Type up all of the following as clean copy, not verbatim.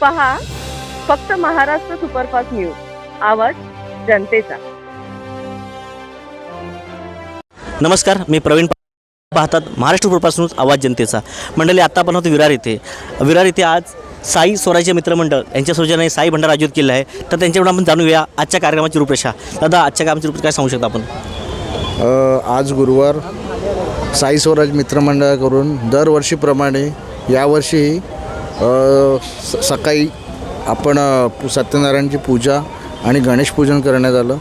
पहा फक्त Maharashtra superfast news, आवाज जनतेचा। नमस्कार, मी प्रवीण पाहतात महाराष्ट्र सुपरफास्ट न्यूज, आवाज जनतेचा। मंडळी, आता आपण होतो विरार येथे आज साई स्वराज्य मित्रमंडळ यांच्या सौजन्याने साई भंडारा आयोजित केला आहे। तर त्यांच्याकडून आपण जाणून घेऊया आजच्या कार्यक्रमाची रूपरेषा। दादा, आजच्या कार्यक्रमाची रूपरेषा काय सांगू शकता आपण? आज गुरुवार साई स्वराज मित्रमंडळाकडून दरवर्षीप्रमाणे यावर्षी सकाळी आपण सत्यनारायणची पूजा आणि गणेश पूजन करण्यात आलं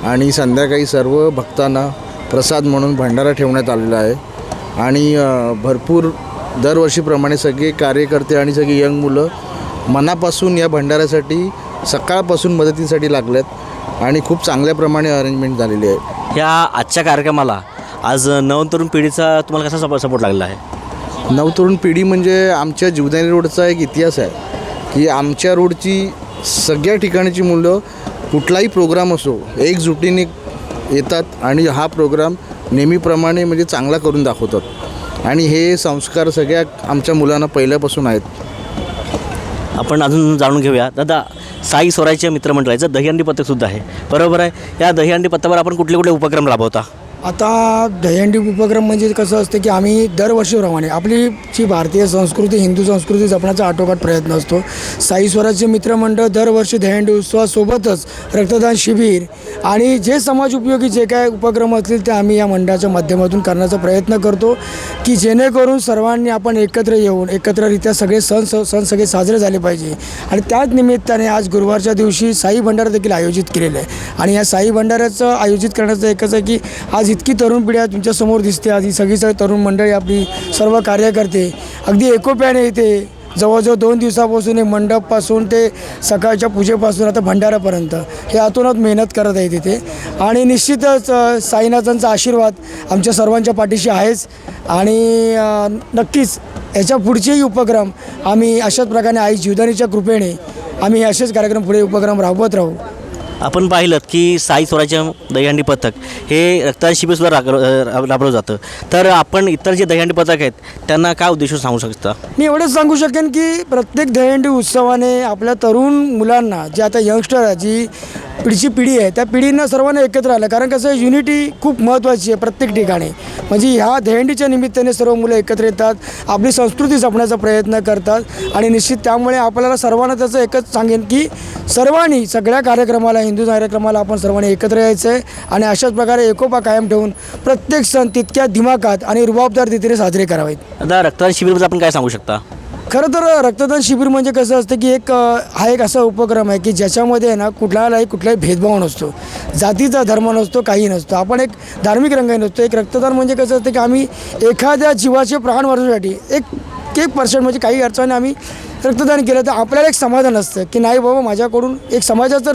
आणि संध्याकाळी सर्व भक्तांना प्रसाद म्हणून भंडारा ठेवण्यात आलेला आहे। आणि भरपूर दरवर्षीप्रमाणे सगळे कार्यकर्ते आणि सगळी यंग मुलं मनापासून या भंडाऱ्यासाठी सकाळपासून मदतीसाठी लागल्यात आणि खूप चांगल्या प्रमाणे अरेंजमेंट झालेली आहे। ह्या आजच्या कार्यक्रमाला आज नवतरुण पिढीचा तुम्हाला कसा सपोर्ट लागला आहे? नवतरुण पिढी म्हणजे आमच्या जीवदानी रोडचा एक इतिहास आहे की आमच्या रोडची सगळ्या ठिकाणची मुलं कुठलाही प्रोग्राम असो एकजुटीने येतात आणि हा प्रोग्राम नेहमीप्रमाणे म्हणजे चांगला करून दाखवतात आणि हे संस्कार सगळ्या आमच्या मुलांना पहिल्यापासून आहेत। आपण अजून जाणून घेऊया। दादा, साई स्वराज्य मित्रमंडळाचं दहीहंडी पथकसुद्धा आहे, बरोबर आहे? या दहीहंडी पथकावर आपण कुठले कुठले उपक्रम राबवता? आता दहीहंडी उपक्रम म्हणजे कसं असतं की आम्ही दरवर्षीप्रमाणे आपली जी भारतीय संस्कृती हिंदू संस्कृती जपण्याचा आटोकाट प्रयत्न असतो। साई स्वराज्य मित्रमंडळ दरवर्षी दहीहंडी उत्सवासोबतच रक्तदान शिबिर आणि जे समाज उपयोगी जे काय उपक्रम असतील ते आम्ही या मंडळाच्या माध्यमातून करण्याचा प्रयत्न करतो की जेणेकरून सर्वांनी आपण एकत्र येऊन एकत्ररित्या सगळे सण सगळे साजरे झाले पाहिजे। आणि त्याच निमित्ताने आज गुरुवारच्या दिवशी साई भंडारा देखील आयोजित केलेलं आहे आणि या साई भंडाऱ्याचं आयोजित करण्याचं एकच आहे की आज इतकी तरुण पिढी तुमच्यासमोर दिसते। आज ही सगळी तरुण मंडळी आपली सर्व कार्यकर्ते अगदी एकोप्याने इथे जवळजवळ 2 दिवसापासून हे मंडपपासून ते सकाळच्या पूजेपासून आता भंडाऱ्यापर्यंत हे आतोनात मेहनत करत आहे तिथे। आणि निश्चितच साईनाथांचा आशीर्वाद आमच्या सर्वांच्या पाठीशी आहेच आणि नक्कीच याच्या पुढचेही उपक्रम आम्ही अशाच प्रकारे आई जीवदानीच्या कृपेने आम्ही असेच कार्यक्रम पुढे उपक्रम राबवत राहू। आपण पाहिलं की साई स्वराज्य दहीहंडी पथक हे रक्तदान शिबिरसुद्धा राबवलं जातं। तर आपण इतर जे दहीहंडी पथक आहेत त्यांना काय उद्देश सांगू शकता? मी एवढंच सांगू शकेन की प्रत्येक दहीहंडी उत्सवाने आपल्या तरुण मुलांना जे आता यंगस्टर आहे जी पिढीची पिढी आहे त्या पिढींना सर्वांना एकत्र आलं, कारण कसं युनिटी खूप महत्त्वाची आहे प्रत्येक ठिकाणी। म्हणजे ह्या दहीहंडीच्या निमित्ताने सर्व मुलं एकत्र येतात, आपली संस्कृती जपण्याचा प्रयत्न करतात आणि निश्चित त्यामुळे आपल्याला सर्वांना त्याचं एकच सांगेन की सर्वांनी सगळ्या कार्यक्रमाला हिंदू कार्यक्रमाला आपण सर्वांनी एकत्र यायचं आहे आणि अशाच प्रकारे एकोपा कायम ठेवून प्रत्येक सण तितक्या दिमाखात आणि रुबाबदार रीतीने साजरे करावेत। आता रक्तदान शिबिरबद्दल आपण काय सांगू शकता? खरं तर रक्तदान शिबिर म्हणजे कसं असतं की हा एक असा उपक्रम आहे की ज्याच्यामध्ये ना कुठलाही भेदभाव नसतो, जातीचा धर्म नसतो, काही नसतो, आपण एक धार्मिक रंगाने नसतो। एक रक्तदान म्हणजे कसं असतं की आम्ही एखाद्या जीवाचे प्राण वाचवण्यासाठी एक पर्सेंट म्हणजे काही अर्थाने आम्ही रक्तदान केलं तर आपल्याला एक समाधान असतं की नाही बाबा माझ्याकडून एक समाजाचं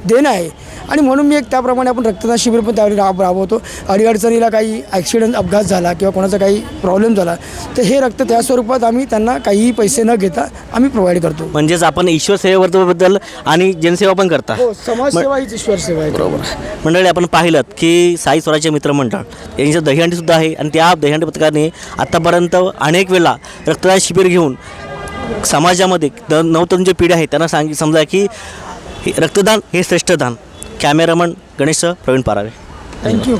देणं आहे आणि म्हणून मी त्याप्रमाणे आपण रक्तदान शिबिर पण त्यावेळी राबवतो। अडीअडचणीला काही ॲक्सिडेंट अपघात झाला किंवा कोणाचा काही प्रॉब्लेम झाला तर हे रक्त त्या स्वरूपात आम्ही त्यांना काहीही पैसे न घेता आम्ही प्रोव्हाइड करतो। म्हणजेच आपण ईश्वर सेवेबद्दल आणि जनसेवा पण करता? हो, समाजसेवा हीच ईश्वर सेवा आहे। बरोबर। मंडळी, आपण पाहिलं की साई स्वराज्य मित्रमंडळ यांचं दहीहंडीसुद्धा आहे आणि त्या दहीहंडी पथकाने आत्तापर्यंत अनेक वेळा रक्तदान शिबिर घेऊन समाजामध्ये नवतरुण जे पिढी आहे त्यांना समजा की रक्तदान हे श्रेष्ठ दान। Cameraman Ganesh, Praveen Parave, thank you.